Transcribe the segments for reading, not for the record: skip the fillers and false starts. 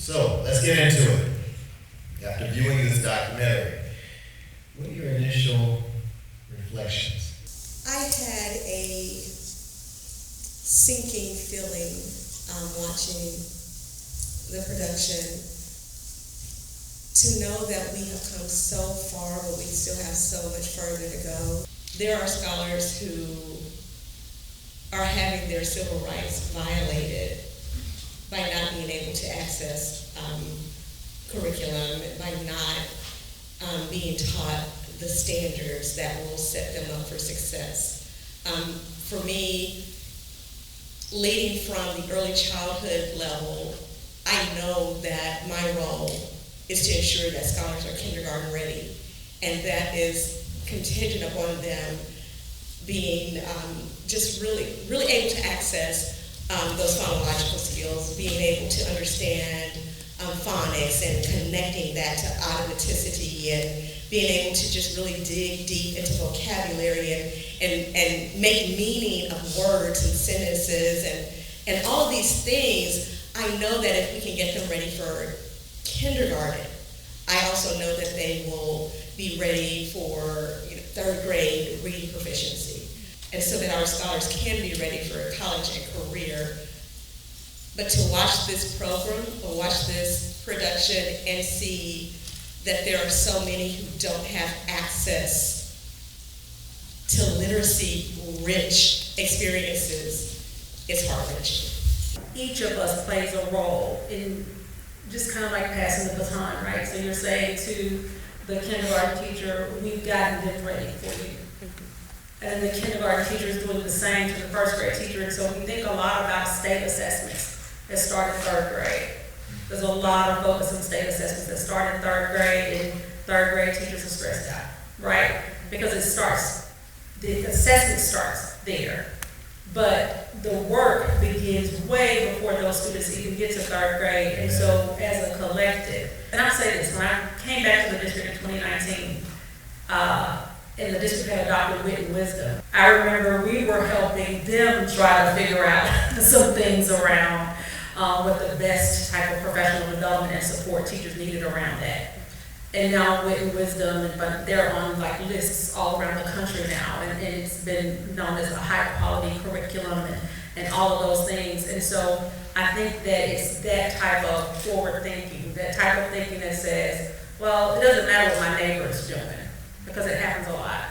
So, let's get into it. After viewing this documentary, what are your initial reflections? I had a sinking feeling watching the production, to know that we have come so far, but we still have so much further to go. There are scholars who are having their civil rights violated by not being able to access curriculum, by not being taught the standards that will set them up for success. For me, leading from the early childhood level, I know that my role is to ensure that scholars are kindergarten ready, and that is contingent upon them being just really able to access those phonological skills, being able to understand phonics and connecting that to automaticity, and being able to just really dig deep into vocabulary and make meaning of words and sentences and all of these things. I know that if we can get them ready for kindergarten, I also know that they will be ready for third grade reading proficiency, and so that our scholars can be ready for college and career. But to watch this program or watch this production and see that there are so many who don't have access to literacy-rich experiences, it's heart-wrenching. Each of us plays a role in just kind of like passing the baton, right? So you're saying to the kindergarten teacher, we've gotten them ready for you. And the kindergarten teacher is doing the same to the first grade teacher. And so we think a lot about state assessments that start in third grade. There's a lot of focus on state assessments that start in third grade, and third grade teachers are stressed out, right? Because the assessment starts there. But the work begins way before those students even get to third grade. And so as a collective, and I'll say this, when I came back to the district in 2019, and the district had adopted Wit and Wisdom, I remember we were helping them try to figure out some things around what the best type of professional development and support teachers needed around that. And now Wit and Wisdom, but they're on like lists all around the country now, and it's been known as a high quality curriculum and all of those things. And so I think that it's that type of forward thinking, that type of thinking that says, well, it doesn't matter what my neighbor is doing, because it happens a lot.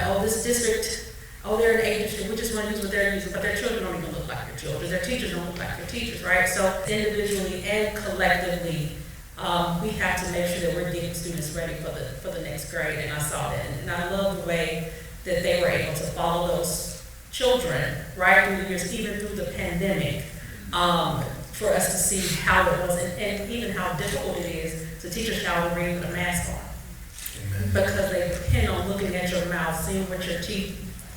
Oh, this district, they're an A district, we just want to use what they're using, but their children don't even look like their children, their teachers don't look like their teachers, right? So individually and collectively, we have to make sure that we're getting students ready for the next grade, and I saw that, and I love the way that they were able to follow those children right through the years, even through the pandemic, for us to see how it was, and even how difficult it is to teach a child to read with a mask on. Amen. Because they depend on looking at your mouth, seeing what your teeth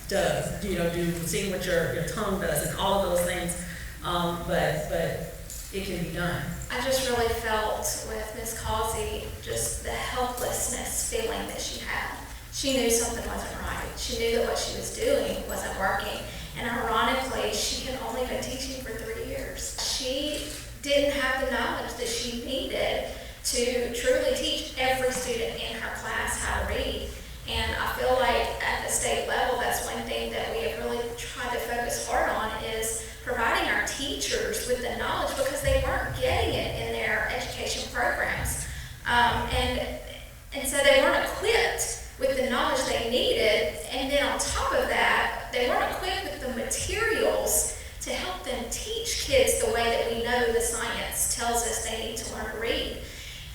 does, seeing what your tongue does, and all of those things, but it can be done. I just really felt with Ms. Causey just the helplessness feeling that she had. She knew something wasn't right. She knew that what she was doing wasn't working. And ironically, she had only been teaching for 3 years. She didn't have the knowledge that she needed to truly teach every student in her class how to read. And I feel like at the state level, that's one thing that we have really tried to focus hard on, is providing our teachers with the knowledge, because they weren't getting it in their education programs. And so they weren't equipped with the knowledge they needed, and then on top of that, they weren't equipped with the materials to help them teach kids the way that we know the science tells us they need to learn to read.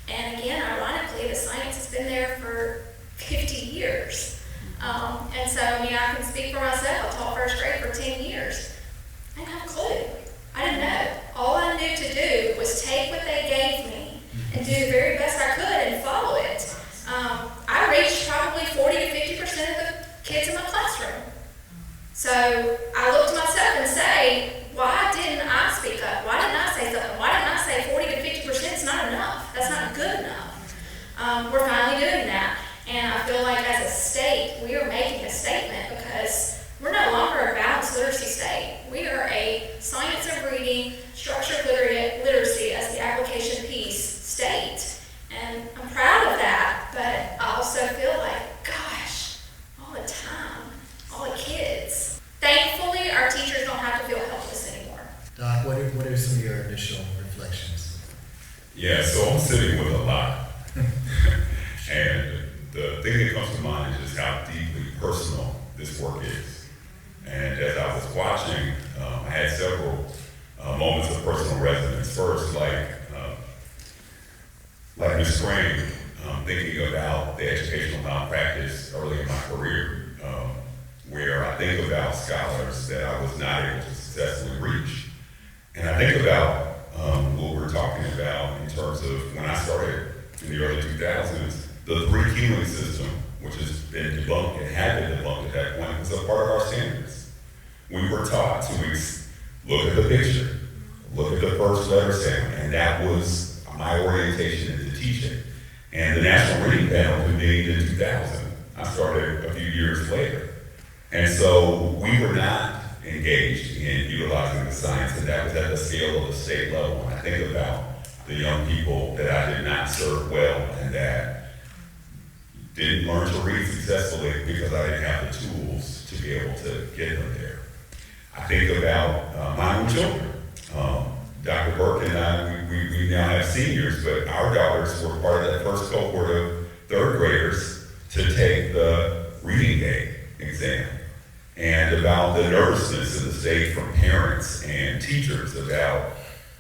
And again, ironically, the science has been there for 50 years. And so, I can speak for myself. I taught first grade for 10 years. I didn't have a clue. I didn't know. All I knew to do was take what they gave me and do the very best I could and follow it. I reached probably 40 to 50% of the kids in my classroom. So I look to myself and say, why didn't I speak up? Why didn't I say something? Why didn't I say 40 to 50% is not enough? That's not good enough. We're finally doing that. And I feel like as a state, we are making a statement, because we're no longer a balanced literacy state. We are a science of reading, structured literacy as the application Yeah, so I'm sitting with a lot. And the thing that comes to mind is just how deeply personal this work is. And as I was watching, I had several moments of personal resonance. First, like Ms. Crane, thinking about the educational malpractice early in my career, where I think about scholars that I was not able to successfully reach. And I think about what we're talking about in terms of when I started in the early 2000s, the 3 healing system, which has been debunked and had been debunked at that point, was a part of our standards. We were taught to look at the picture, look at the first letter sound, and that was my orientation into teaching. And the National Reading Panel convened in 2000. I started a few years later. And so we were not engaged in utilizing the science, and that was at the scale of the state level. And I think about the young people that I did not serve well and that didn't learn to read successfully because I didn't have the tools to be able to get them there. I think about my own children. Dr. Burke and I, we now have seniors, but our daughters were part of that first cohort of 3rd graders to take the reading day exam. And about the nervousness in the state from parents and teachers about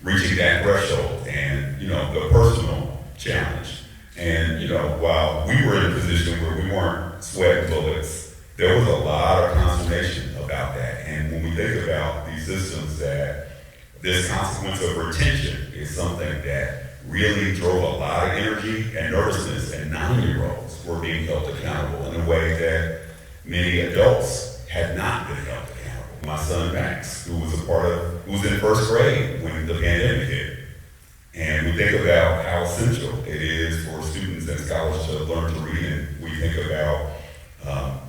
reaching that threshold and, the personal challenge. And, while we were in a position where we weren't sweating bullets, there was a lot of consternation about that. And when we think about these systems, that this consequence of retention is something that really drove a lot of energy and nervousness, and 9-year-olds were being held accountable in a way that many adults had not been held accountable. My son Max, who was in 1st grade when the pandemic hit. And we think about how essential it is for students and scholars to learn to read, and we think about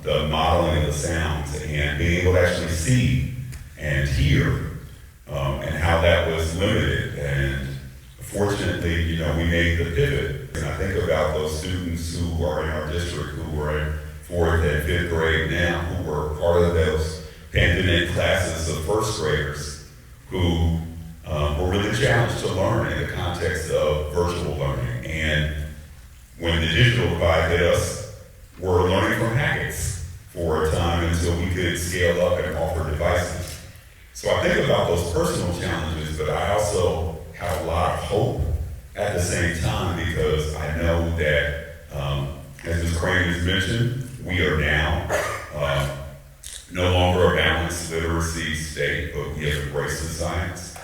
the modeling of the sounds and being able to actually see and hear, and how that was limited. And fortunately, we made the pivot. And I think about those students who are in our district who are in 4th and 5th grade now, who were part of those pandemic classes of 1st graders who were really challenged to learn in the context of virtual learning. And when the digital divide hit us, we're learning from Hackett's for a time until we could scale up and offer devices. So I think about those personal challenges, but I also have a lot of hope at the same time, because I know that, as Ms. Crane has mentioned, we are now no longer a balanced literacy state, but we have embraced the science.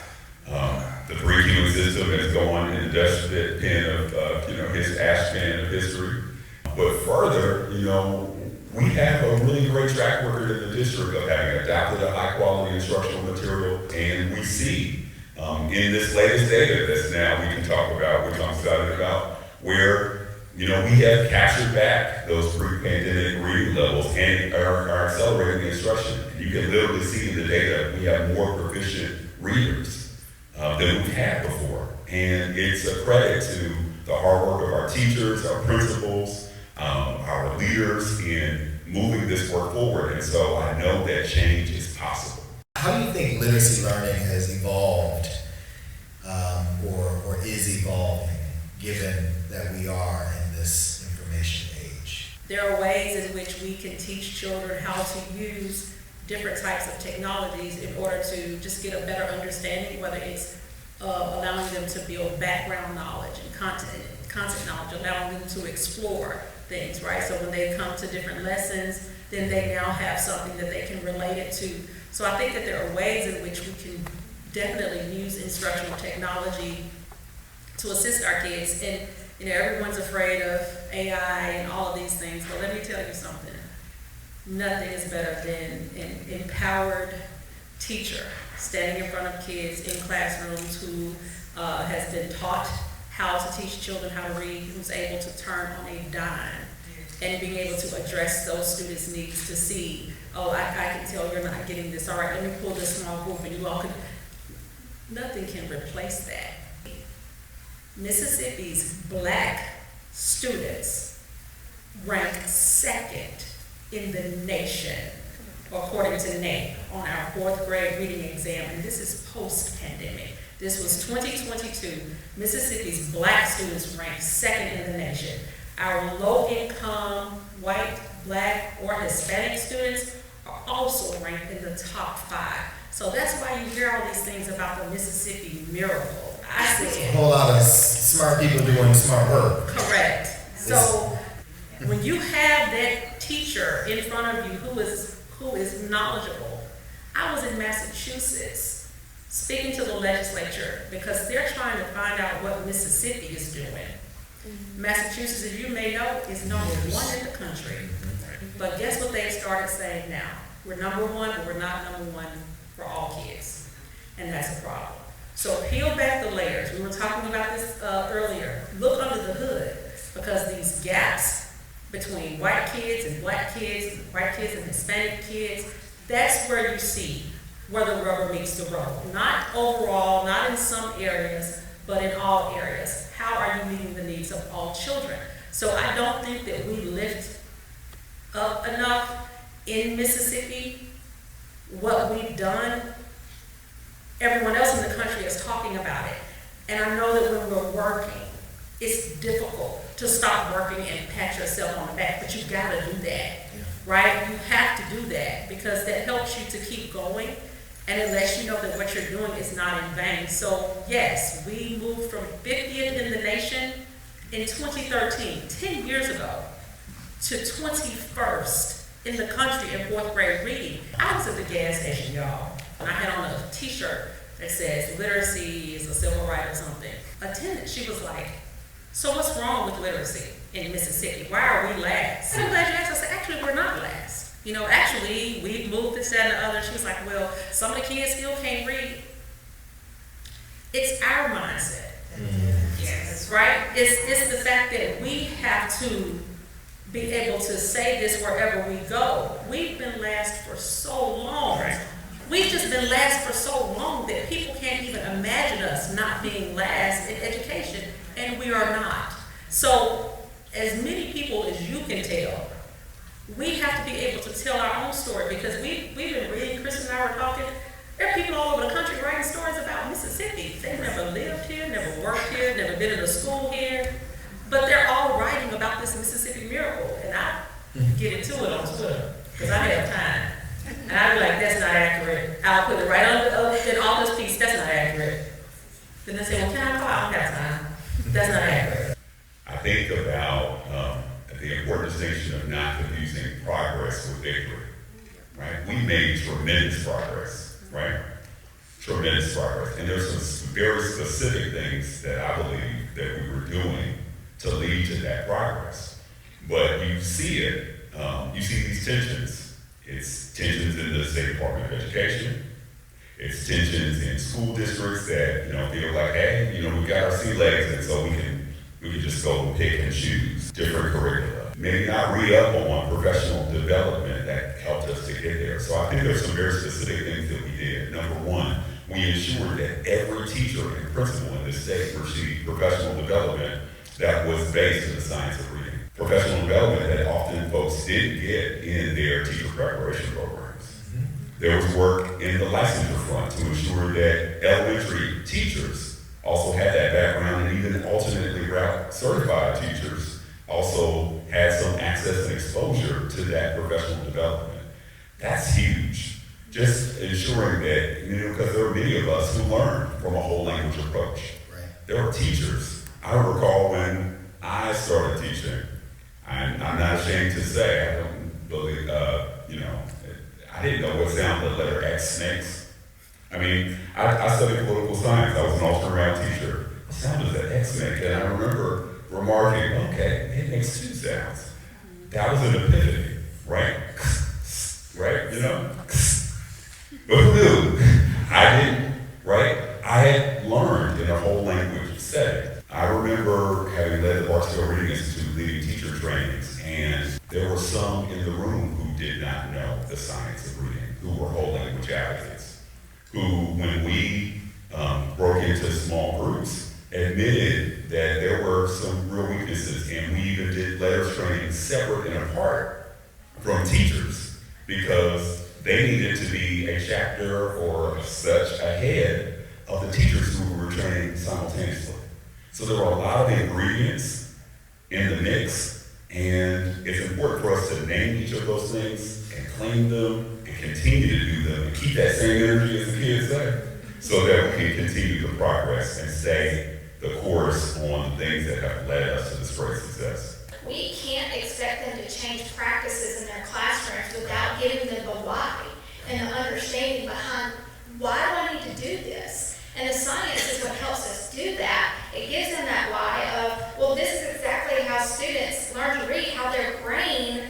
The 3 healing system has gone in the dustbin of, his ash can of history. But further, we have a really great track record in the district of having adopted a high-quality instructional material, and we see in this latest data that's now we can talk about, which I'm excited about, where we have captured back those pre-pandemic reading levels and are accelerating the instruction. And you can literally see in the data we have more proficient readers than we've had before, and it's a credit to the hard work of our teachers, our principals, our leaders in moving this work forward. And so I know that change is possible. How do you think literacy learning has evolved or is evolving, given that we are in this information age? There are ways in which we can teach children how to use different types of technologies in order to just get a better understanding, whether it's allowing them to build background knowledge and content knowledge, allowing them to explore things, right? So when they come to different lessons, then they now have something that they can relate it to. So I think that there are ways in which we can definitely use instructional technology to assist our kids. And everyone's afraid of AI and all of these things, but let me tell you something. Nothing is better than an empowered teacher standing in front of kids in classrooms who has been taught how to teach children how to read, who's able to turn on a dime and being able to address those students' needs to see, I can tell you're not getting this. All right, let me pull this small group and you all can. Nothing can replace that. Mississippi's Black students rank 2nd in the nation, according to NAEP, on our 4th grade reading exam, and this is post-pandemic. This was 2022. Mississippi's black students ranked second in the nation. Our low-income, white, black, or Hispanic students are also ranked in the top 5. So that's why you hear all these things about the Mississippi miracle. I A said, whole lot of smart people doing smart work. correct. So when you have that teacher in front of you who is knowledgeable, I was in Massachusetts speaking to the legislature because they're trying to find out what Mississippi is doing. Massachusetts, as you may know, is number 1 in the country. But guess what they've started saying now? We're number 1, but we're not number 1 for all kids. And that's a problem. So peel back the layers. We were talking about this earlier. Look under the hood, because these gaps between white kids and black kids, white kids and Hispanic kids, that's where you see where the rubber meets the road. Not overall, not in some areas, but in all areas. How are you meeting the needs of all children? So I don't think that we lift up enough in Mississippi what we've done. Everyone else in the country is talking about it. And I know that when we're working, it's difficult to stop working and pat yourself on the back, but you've got to do that, right? You have to do that because that helps you to keep going and it lets you know that what you're doing is not in vain. So yes, we moved from 50th in the nation in 2013, 10 years ago, to 21st in the country in 4th grade reading. I was at the gas station, y'all, and I had on a t-shirt that says literacy is a civil right or something. Attendant, she was like, so what's wrong with literacy in Mississippi? Why are we last? And I'm glad you asked. I said, actually, we're not last. You know, actually, we moved this, that, and the other. She was like, well, some of the kids still can't read. It's our mindset. Yes. Right? It's the fact that we have to be able to say this wherever we go. We've been last for so long. Right. We've just been last for so long that people can't even imagine us not being last in education, and we are not. So, as many people as you can tell, we have to be able to tell our own story because we've been reading, Chris and I were talking, there are people all over the country writing stories about Mississippi. They've never lived here, never worked here, never been in a school here, but they're all writing about this Mississippi miracle, and I get into it on Twitter because I have time. And I'd be like, that's not accurate. I'll put it right in all this piece, that's not accurate. Then they say, well, can I call? I don't have time. That's not accurate. I think about the important distinction of not confusing progress with victory, right? We made tremendous progress, right? Tremendous progress. And there's some very specific things that I believe that we were doing to lead to that progress. But you see it, you see these tensions. It's tensions in the State Department of Education. It's tensions in school districts that, feel like, hey, we got our sea legs, and so we can just go pick and choose different curricula. Maybe not re-up on professional development that helped us to get there. So I think there's some very specific things that we did. Number one, we ensured that every teacher and principal in this state received professional development that was based in the science of reading. Professional development that often folks didn't get in their teacher preparation programs. There was work in the licensure front to ensure that elementary teachers also had that background, and even alternately route certified teachers also had some access and exposure to that professional development. That's huge. Just ensuring that, because there are many of us who learn from a whole language approach. Right. There are teachers. I recall when I started teaching, I'm not ashamed to say, I don't believe, I didn't know what sound the letter X makes. I mean, I studied political science. I was an alternate route teacher. What sound does that X make? And I remember remarking, okay, it makes two sounds. That was an epiphany, right? Right, But who knew? I didn't, right? I had learned in a whole language setting. I remember having led the Barksdale Reading Institute leading teacher trainings, and there were some in the room who did not know the science of reading, who were whole language advocates, who, when we broke into small groups, admitted that there were some real weaknesses, and we even did letters training separate and apart from teachers because they needed to be a chapter or such ahead of the teachers who returning simultaneously. So there are a lot of ingredients in the mix, and it's important for us to name each of those things and claim them and continue to do them and keep that same energy as the kids say, so that we can continue the progress and stay the course on the things that have led us to this great success. We can't expect them to change practices in their classrooms without giving them the why and the understanding behind why do I need to do this? And the science is what helps us do that. It gives them that why of, well, this is exactly how students learn to read, how their brain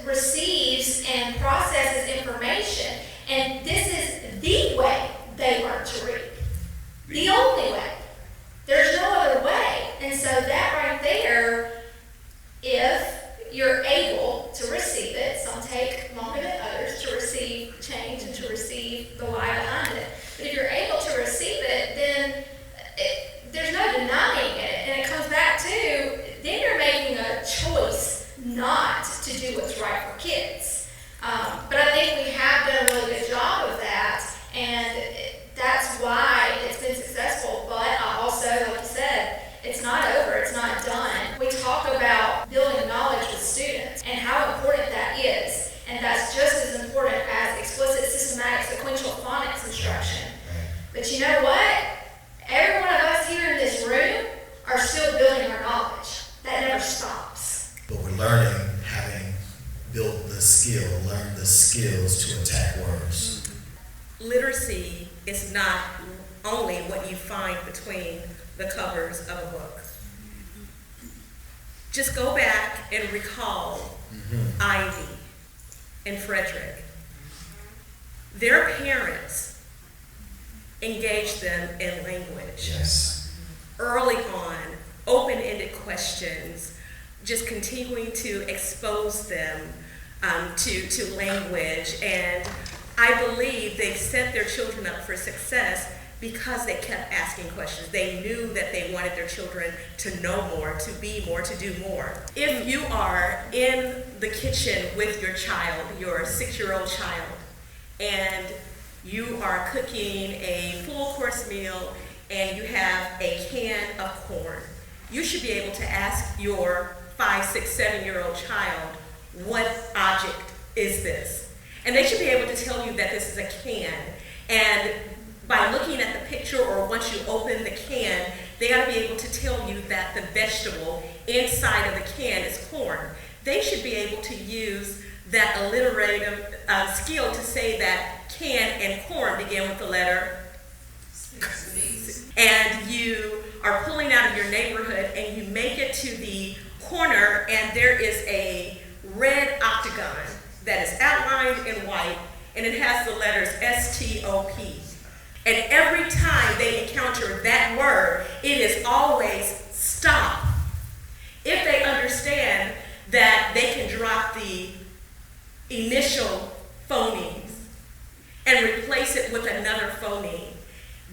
receives and processes information. And this is the way they learn to read. The only way. There's no other way. And so that right there, if you're able to receive it, some take longer than others to receive change and to receive the why behind it. But if you're able to receive it, then there's no denying it. And it comes back to, then you're making a choice not to do what's right for kids. But I think we have done a really good job of that, and that's why it's been successful. But I also, like you said, it's not over, it's not done. We talk about building knowledge with students and how important that is. And that's just as important as explicit, systematic, sequential phonics instruction. But you know what? Every one of us here in this room are still building our knowledge. That never stops. But we're learning, having built the skill, learned the skills to attack words. Literacy is not only what you find between the covers of a book. Just go back and recall Ivy and Frederick. Their parents engaged them in language. Yes. Early on, open-ended questions, just continuing to expose them to language. And I believe they set their children up for success because they kept asking questions. They knew that they wanted their children to know more, to be more, to do more. If you are in the kitchen with your child, your 6-year-old child, and you are cooking a full course meal and you have a can of corn, you should be able to ask your 5, 6, 7-year-old child, what object is this? And they should be able to tell you that this is a can. And by looking at the picture, or once you open the can, they ought to be able to tell you that the vegetable inside of the can is corn. They should be able to use that alliterative skill to say that can and corn begin with the letter and you are pulling out of your neighborhood and you make it to the corner and there is a red octagon that is outlined in white and it has the letters S-T-O-P. And every time they encounter that word, it is always stop. If they understand that they can drop the initial phonemes and replace it with another phoneme,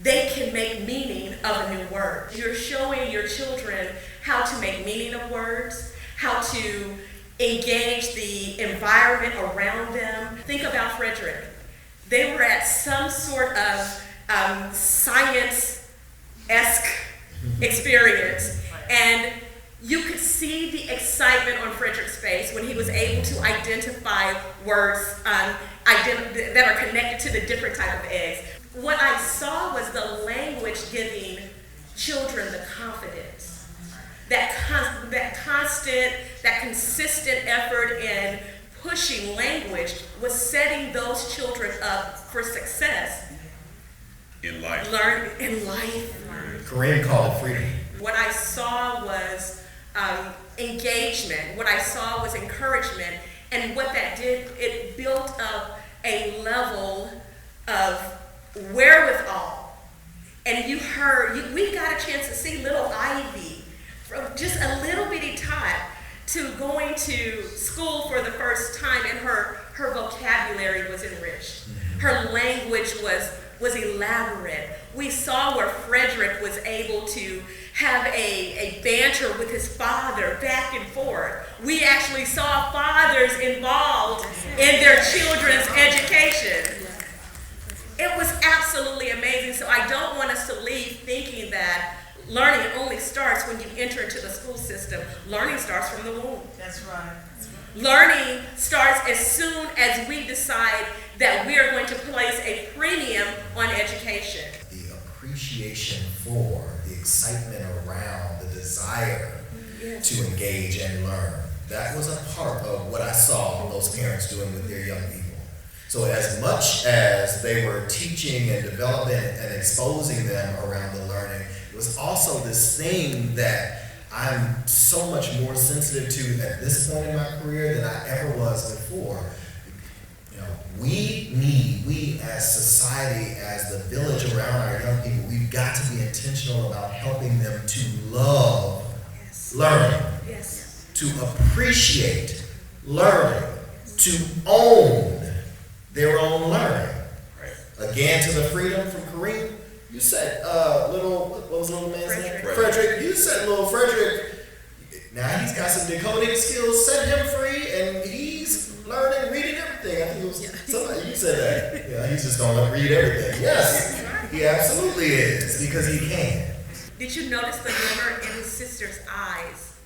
they can make meaning of a new word. You're showing your children how to make meaning of words, how to engage the environment around them. Think about Frederick. They were at some sort of science-esque experience, and you could see the excitement on Frederick's face when he was able to identify words that are connected to the different type of eggs. What I saw was the language giving children the confidence, that constant, that consistent effort in pushing language was setting those children up for success. In life. Learn in life. Kareem called it freedom. What I saw was engagement. What I saw was encouragement. And what that did, it built up a level of wherewithal. And we got a chance to see little Ivy from just a little bitty tot to going to school for the first time, and her vocabulary was enriched. Her language was elaborate. We saw where Frederick was able to have a banter with his father back and forth. We actually saw fathers involved in their children's education. It was absolutely amazing. So I don't want us to leave thinking learning only starts when you enter into the school system. Learning starts from the womb. That's right. Learning starts as soon as we decide that we are going to place a premium on education. The appreciation for, the excitement around, the desire to engage and learn. That was a part of what I saw those parents doing with their young people. So as much as they were teaching and developing and exposing them around the learning, it was also this thing that I'm so much more sensitive to at this point in my career than I ever was before. You know, we as society, as the village around our young people, we've got to be intentional about helping them to love learning, to appreciate learning, to own their own learning. Again, to the freedom from Kareem, you said what was little man's name? Frederick. You said little Frederick. Now he's got some decoding skills. Set him free, and he's learning, reading everything. I think it was somebody, you said that. Yeah, he's just gonna read everything. Yes, he absolutely is, because he can. Did you notice the glimmer in his sister's eyes?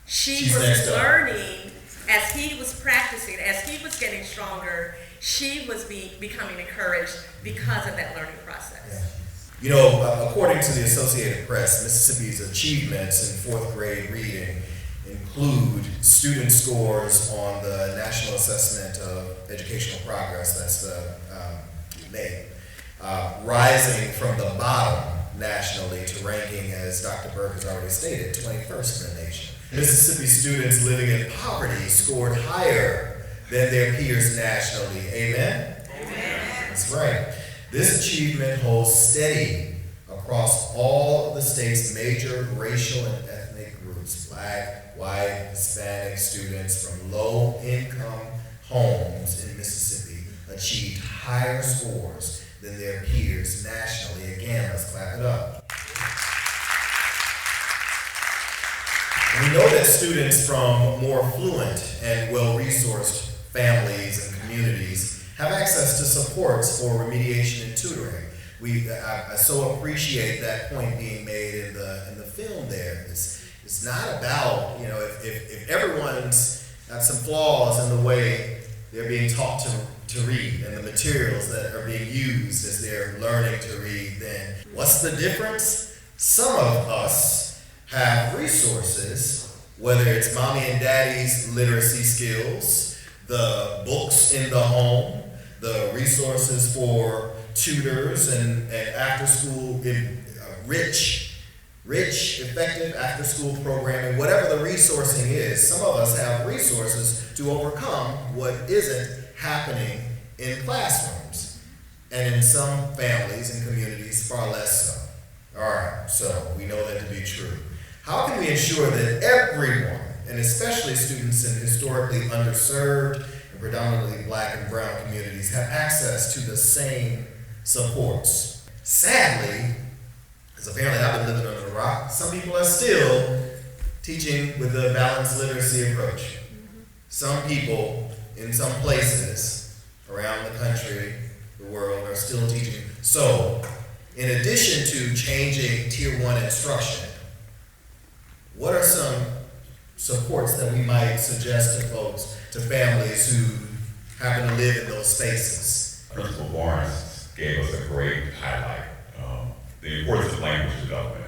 She She's was next up. learning as he was practicing, as he was getting stronger. She was becoming encouraged because of that learning process. Yeah. You know, according to the Associated Press, Mississippi's achievements in fourth grade reading include student scores on the National Assessment of Educational Progress, that's the NAEP, rising from the bottom nationally to ranking, as Dr. Burke has already stated, 21st in the nation. Mississippi students living in poverty scored higher than their peers nationally. Amen? Amen. That's right. This achievement holds steady across all of the state's major racial and ethnic groups. Black, white, Hispanic students from low-income homes in Mississippi achieved higher scores than their peers nationally. Again, let's clap it up. And we know that students from more affluent and well-resourced families and communities have access to supports for remediation and tutoring. I so appreciate that point being made in the film there. It's not about, you know, if everyone's got some flaws in the way they're being taught to read and the materials that are being used as they're learning to read, then what's the difference? Some of us have resources, whether it's mommy and daddy's literacy skills, the books in the home, the resources for tutors and after school, rich, effective after school programming, whatever the resourcing is. Some of us have resources to overcome what isn't happening in classrooms. And in some families and communities, far less so. All right, so we know that to be true. How can we ensure that everyone, and especially students in historically underserved and predominantly Black and brown communities, have access to the same supports? Sadly, because apparently I've been living under a rock, some people are still teaching with the balanced literacy approach. Some people in some places around the country, the world, are still teaching. So, in addition to changing Tier 1 instruction, what are some supports that we might suggest to folks, to families who happen to live in those spaces? Principal Barnes gave us a great highlight, the importance of language development.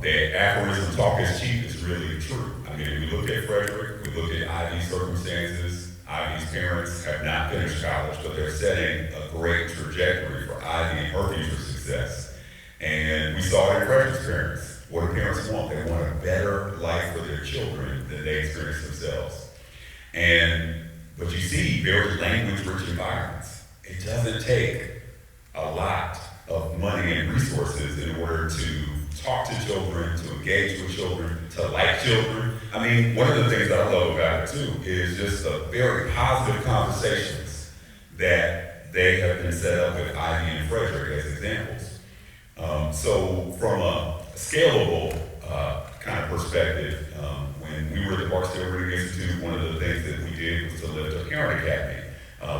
The aphorism, talk is cheap, is really true. I mean, we look at Frederick, we look at Ivy's circumstances. Ivy's parents have not finished college, but they're setting a great trajectory for Ivy and her future success. And we saw it in Frederick's parents. What do parents want? They want a better life for their children than they experience themselves. But you see, very language-rich environments. It doesn't take a lot of money and resources in order to talk to children, to engage with children, to like children. I mean, one of the things that I love about it too is just the very positive conversations that they have been set up with Ivy and Frederick as examples. So from a scalable kind of perspective, when we were at the Barksdale Reading Institute, one of the things that we did was to lift a parent academy,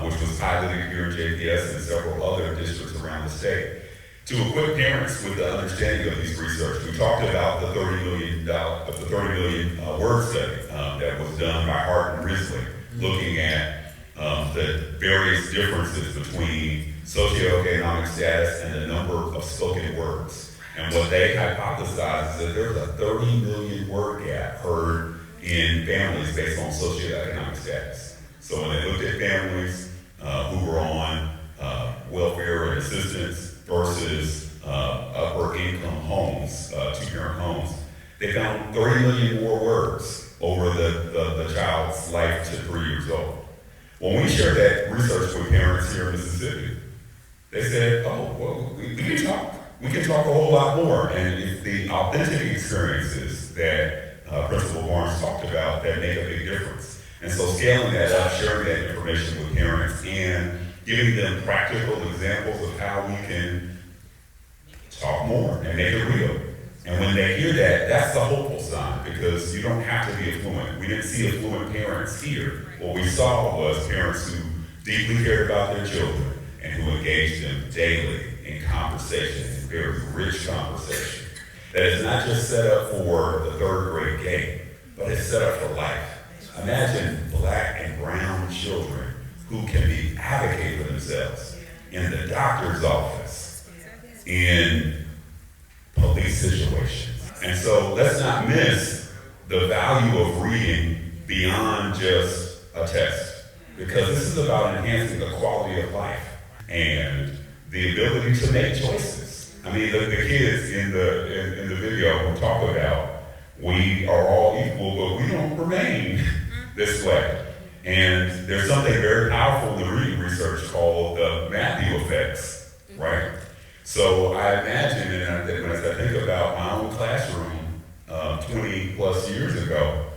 which was piloted here in JPS and several other districts around the state. To equip parents with the understanding of these research, we talked about the $30 million word study that was done by Hart and Risley, looking at the various differences between socioeconomic status and the number of spoken words. And what they hypothesized is that there's a 30 million word gap heard in families based on socioeconomic status. So when they looked at families who were on welfare and assistance versus upper income homes, two-parent homes, they found 30 million more words over the child's life to 3 years old. When we shared that research with parents here in Mississippi, they said, oh, well, we can talk. We can talk a whole lot more. And it's the authentic experiences that Principal Barnes talked about that make a big difference. And so scaling that up, sharing that information with parents, and giving them practical examples of how we can talk more and make it real. And when they hear that, that's the hopeful sign, because you don't have to be affluent. We didn't see affluent parents here. What we saw was parents who deeply cared about their children and who engaged them daily in conversation, in very rich conversation. That is not just set up for the third grade game, but it's set up for life. Imagine black and brown children who can be advocate for themselves in the doctor's office, in police situations. And so let's not miss the value of reading beyond just a test, because this is about enhancing the quality of life and the ability to make choices. I mean, the kids in the video who talk about we are all equal, but we don't remain this way. And there's something very powerful in the reading research called the Matthew effects, right? So I imagine, and when I think about my own classroom 20 plus years ago,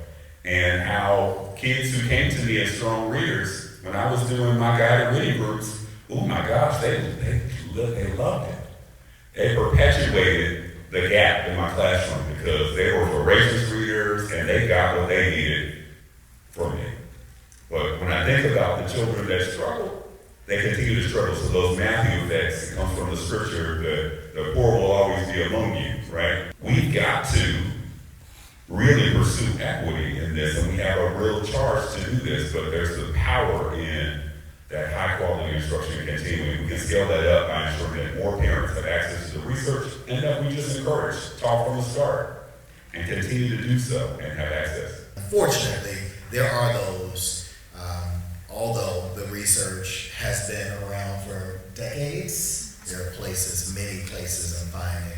and how kids who came to me as strong readers, when I was doing my guided reading groups, oh my gosh, they loved it. They perpetuated the gap in my classroom because they were voracious readers and they got what they needed from me. But when I think about the children that struggle, they continue to struggle. So those Matthew effects, it comes from the scripture, the poor will always be among you, right? We've got to really pursue equity in this, and we have a real charge to do this, but there's the power in that high quality instruction continuing. We can scale that up by ensuring that more parents have access to the research, and that we just encourage talk from the start and continue to do so and have access. Unfortunately, there are those, although the research has been around for decades, there are places, many places I'm finding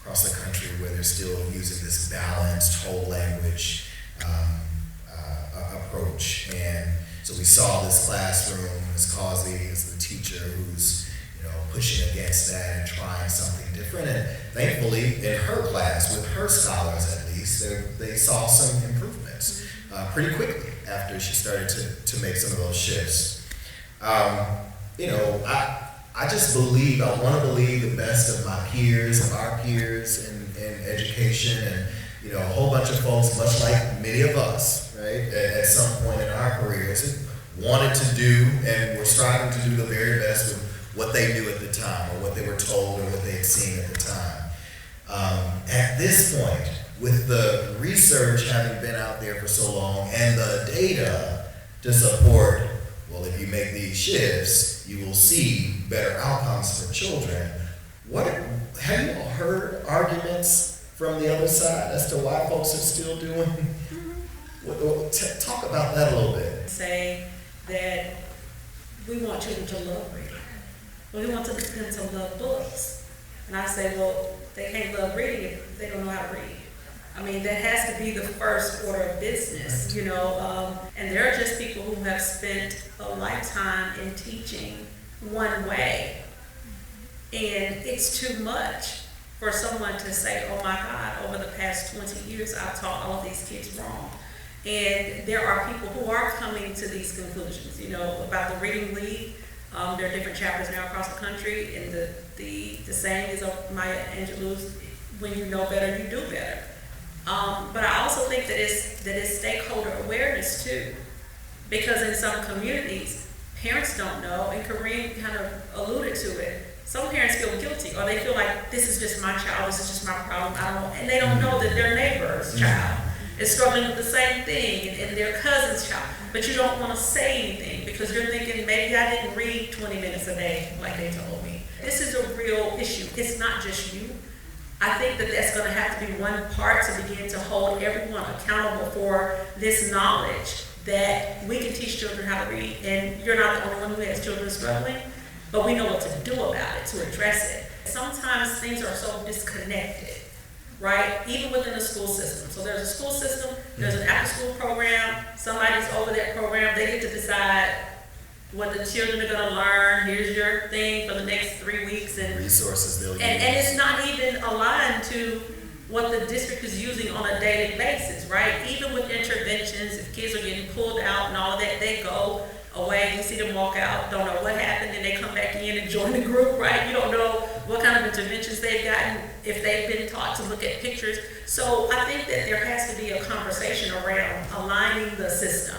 across the country where they're still using this balanced whole language approach. And so we saw this classroom, Ms. Causey is the teacher who's pushing against that and trying something different. And thankfully, in her class, with her scholars at least, they saw some improvements pretty quickly after she started to make some of those shifts. I just believe, I want to believe the best of my peers, of our peers in education, and a whole bunch of folks, much like many of us, right, at some point in our careers, wanted to do and were striving to do the very best with what they knew at the time, or what they were told, or what they had seen at the time. At this point, with the research having been out there for so long, and the data to support, well, if you make these shifts, you will see better outcomes for children. Have you all heard arguments from the other side as to why folks are still doing? Talk about that a little bit. Say that we want children to love reading. Well, we want them to love books. And I say, well, they can't love reading if they don't know how to read. I mean, that has to be the first order of business, and there are just people who have spent a lifetime in teaching one way. And it's too much for someone to say, oh my God, over the past 20 years, I've taught all of these kids wrong. And there are people who are coming to these conclusions, about the Reading League. There are different chapters now across the country, and the saying is of Maya Angelou's, when you know better, you do better. But I also think that it's stakeholder awareness too, because in some communities, parents don't know, and Kareem kind of alluded to it. some parents feel guilty, or they feel like this is just my child, this is just my problem, and they don't know that their neighbor's child is struggling with the same thing, and their cousin's child, but you don't want to say anything, because you're thinking, maybe I didn't read 20 minutes a day, like they told me. This is a real issue, it's not just you. I think that that's gonna have to be one part to begin to hold everyone accountable for this knowledge, that we can teach children how to read, and you're not the only one who has children struggling, but we know what to do about it, to address it. Sometimes things are so disconnected, right? Even within the school system. So there's a school system, there's an after-school program, somebody's over that program, they get to decide what the children are gonna learn, here's your thing for the next 3 weeks, and Resources they'll use. and it's not even aligned to what the district is using on a daily basis, right? Even with interventions, if kids are getting pulled out and all of that, they go away, you see them walk out, don't know what happened, and they come back in and join the group, right? You don't know what kind of interventions they've gotten, if they've been taught to look at pictures. So I think that there has to be a conversation around aligning the system.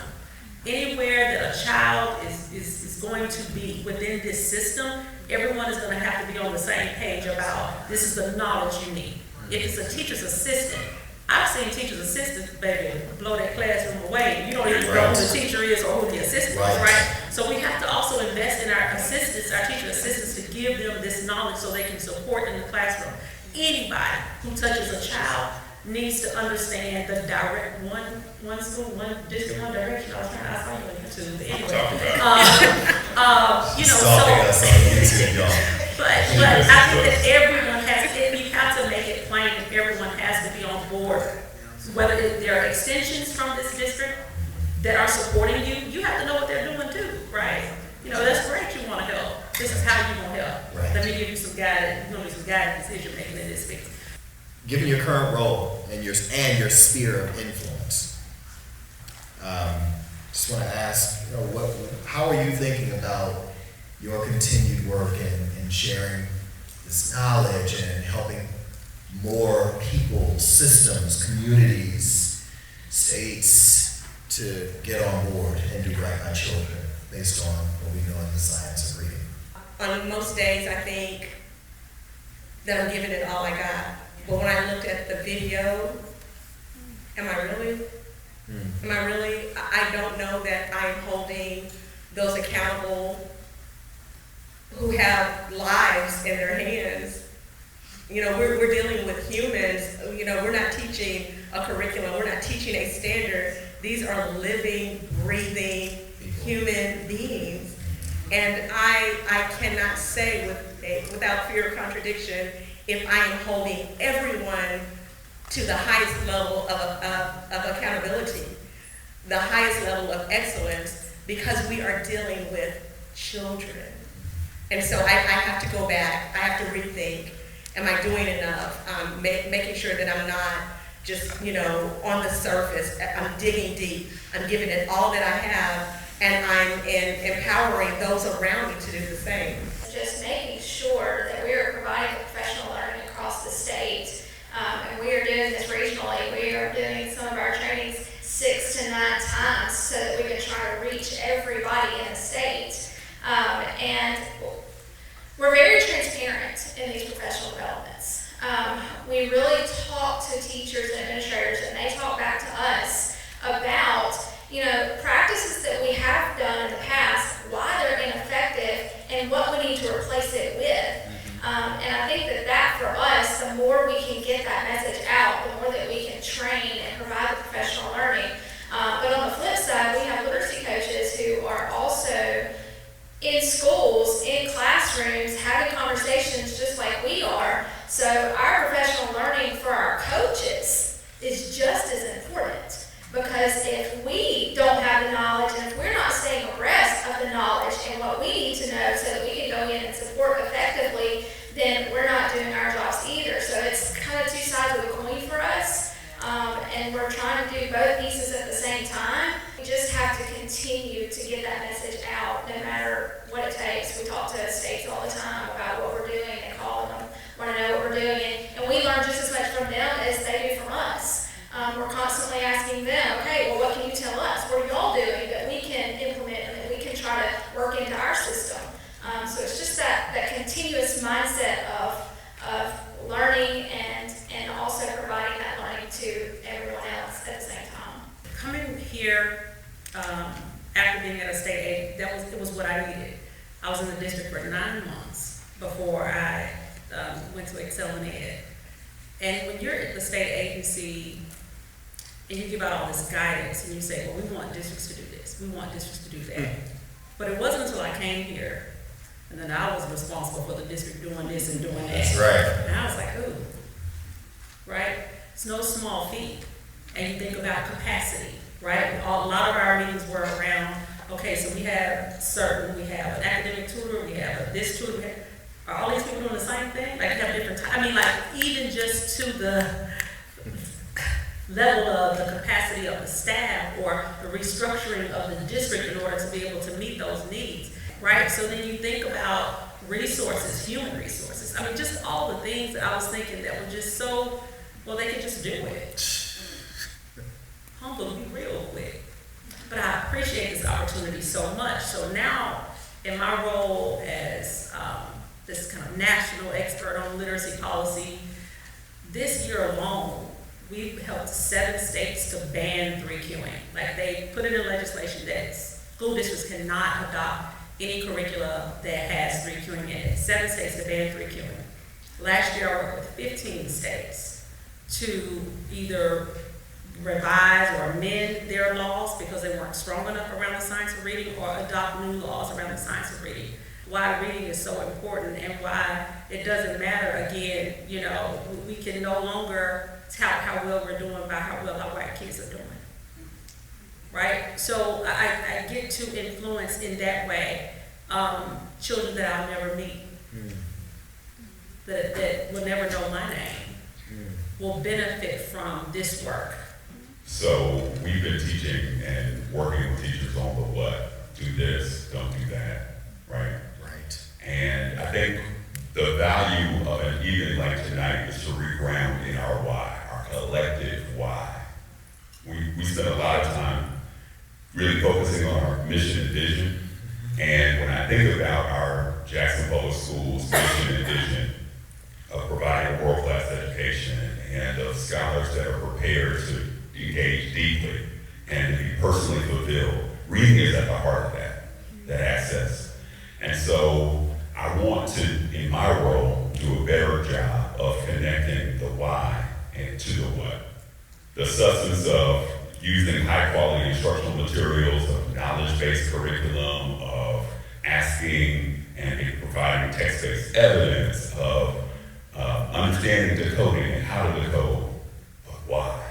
Anywhere that a child is going to be within this system, everyone is gonna have to be on the same page about, this is the knowledge you need. If it's a teacher's assistant, I've seen teacher's assistants, baby, blow that classroom away. You don't even know who the teacher is or who the assistant is, right? So we have to also invest in our assistants, our teacher assistants, to give them this knowledge so they can support in the classroom. Anybody who touches a child needs to understand the direct one school, one district, one direction. I was trying to ask you on YouTube, but anyway. You know, Stalking us on YouTube, y'all. but I think that everyone has, you have to make it plain that everyone has to be on board. Whether there are extensions from this district that are supporting you, you have to know what they're doing too, right? You know, that's great, you want to help. This is how you want to help. Right. Let me give you some guidance, decision making in this space. Given your current role and your sphere of influence, just want to ask, you know, how are you thinking about your continued work in sharing this knowledge and helping more people, systems, communities, states to get on board and do right by children based on what we know in the science of reading? On most days, I think that I'm giving it all I got. But when I looked at the video, am I really? I don't know that I'm holding those accountable who have lives in their hands. You know, we're dealing with humans. You know, we're not teaching a curriculum. We're not teaching a standard. These are living, breathing human beings. And I cannot say without fear of contradiction if I am holding everyone to the highest level of accountability, the highest level of excellence, because we are dealing with children. And so I have to go back, I have to rethink, am I doing enough? Making sure that I'm not just, you know, on the surface, I'm digging deep, I'm giving it all that I have, and I'm empowering those around me to do the same. Just making sure that we are providing professional learning across the state. And we are doing this regionally. We are doing some of our trainings 6 to 9 times so that we can try to reach everybody in the state. And we're very transparent in these professional developments. We really talk to teachers and administrators, and they talk back to us about, you know, practices that we have done in the past, why they're ineffective, and what we need to replace it with. And I think that for us, the more we can get that message out, the more that we can train and provide the professional learning. But on the flip side, we have literacy coaches who are also in schools, in classrooms, having conversations just like we are. So our professional learning for our coaches is just as important. Because if we don't have the knowledge, and if we're not staying abreast of the knowledge and what we need to know so that we can go in and support effectively, then we're not doing our jobs either. So it's kind of two sides of the coin for us. And we're trying to do both pieces at the same time. We just have to continue to get that message out no matter what it takes. We talk to states all the time about what we're doing and calling them, want to know what we're doing. And we learn just as much from them as they do from us. We're constantly asking them, okay, well, what can you tell us? What are y'all doing that we can implement and that we can try to work into our system? was in the district for 9 months before I went to Excel in Ed. And when you're at the state agency and you give out all this guidance and you say, well, we want districts to do this, we want districts to do that. But it wasn't until I came here and then I was responsible for the district doing this and doing that. That's right. And I was like, ooh, right? It's no small feat. And you think about capacity, right? A lot of our meetings were around, okay, so we have an academic tutor, we have this tutor, are all these people doing the same thing? Like, you have different, even just to the level of the capacity of the staff or the restructuring of the district in order to be able to meet those needs, right? So then you think about resources, human resources. Just all the things that I was thinking that were just so, well, they could just do it. Humble, be real quick. But I appreciate this opportunity so much. So now, in my role as this kind of national expert on literacy policy, this year alone, we've helped 7 states to ban 3Qing. Like, they put it in legislation that school districts cannot adopt any curricula that has 3Qing in it. 7 states to ban 3Qing. Last year, I worked with 15 states to either revise or amend their laws because they weren't strong enough around the science of reading, or adopt new laws around the science of reading. Why reading is so important and why it doesn't matter, again, we can no longer tout how well we're doing by how well our white kids are doing. Right? So I get to influence in that way children that I'll never meet, that will never know my name, will benefit from this work. So we've been teaching and working with teachers on the what, do this, don't do that, right? Right. And I think the value of an evening like tonight is to reground in our why, our collective why. We spend a lot of time really focusing on our mission and vision. And when I think about our Jackson Public Schools mission and vision of providing world-class education and of scholars that are prepared to engage deeply and to be personally fulfilled, reading is at the heart of that access. And so I want to, in my role, do a better job of connecting the why and to the what. The substance of using high-quality instructional materials, of knowledge-based curriculum, of asking and providing text-based evidence, of understanding decoding and how to decode, but why?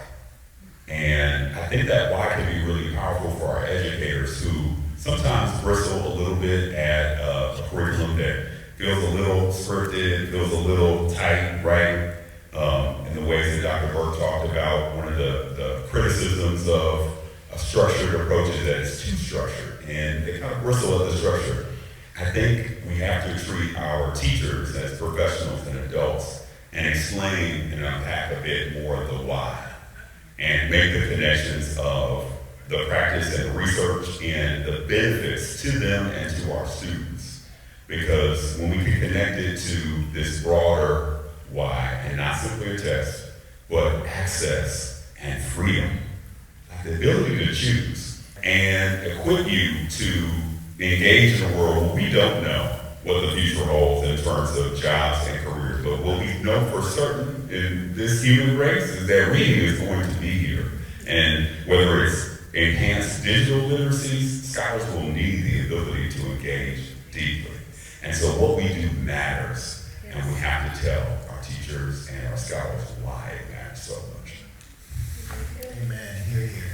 And I think that why can be really powerful for our educators who sometimes bristle a little bit at a curriculum that feels a little scripted, feels a little tight, right? In the ways that Dr. Burke talked about, one of the criticisms of a structured approach is that it's too structured, and they kind of bristle at the structure. I think we have to treat our teachers as professionals and adults and explain and unpack a bit more of the why, and make the connections of the practice and the research and the benefits to them and to our students. Because when we can connect it to this broader why, and not simply a test, but access and freedom, like the ability to choose, and equip you to engage in a world where we don't know what the future holds in terms of jobs and careers. But what we know for certain in this human race is that reading is going to be here. And whether it's enhanced digital literacies, scholars will need the ability to engage deeply. And so what we do matters, and we have to tell our teachers and our scholars why it matters so much. Amen. Hear, hear.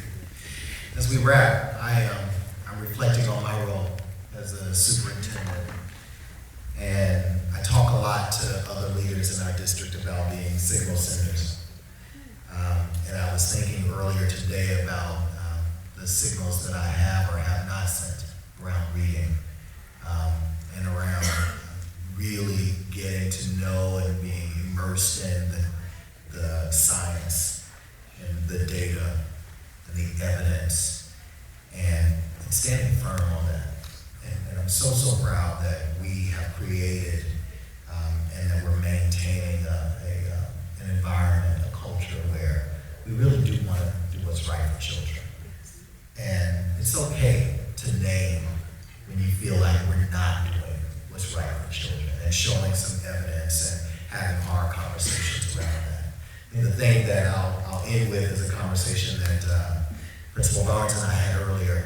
As we wrap, I'm reflecting on my role as a superintendent. And I talk a lot to other leaders in our district about being signal senders. And I was thinking earlier today about the signals that I have or have not sent around reading and around really getting to know and being immersed in the science and the data and the evidence and standing firm on that. And I'm so proud that we have created and that we're maintaining an environment, a culture where we really do want to do what's right for children. And it's okay to name when you feel like we're not doing showing some evidence and having hard conversations around that. And the thing that I'll end with is a conversation that Principal Barnes and I had earlier.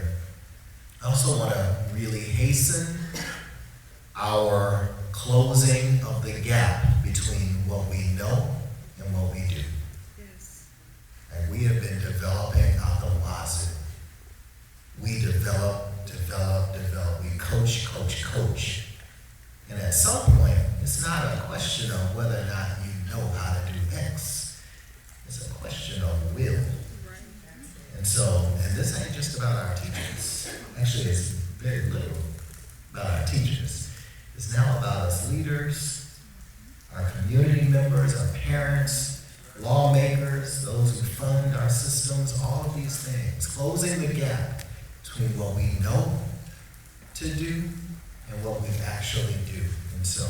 I also want to really hasten our closing of the gap between what we know and what we do. Yes. And we have been developing out the wazoo. We develop. We coach. And at some point, it's not a question of whether or not you know how to do X. It's a question of will. And so, and this ain't just about our teachers. Actually, it's very little about our teachers. It's now about us leaders, our community members, our parents, lawmakers, those who fund our systems, all of these things. Closing the gap between what we know to do and what we actually do. And so,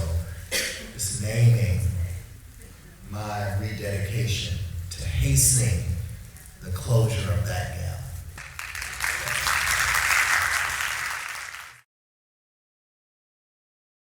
just naming my rededication to hastening the closure of that gap.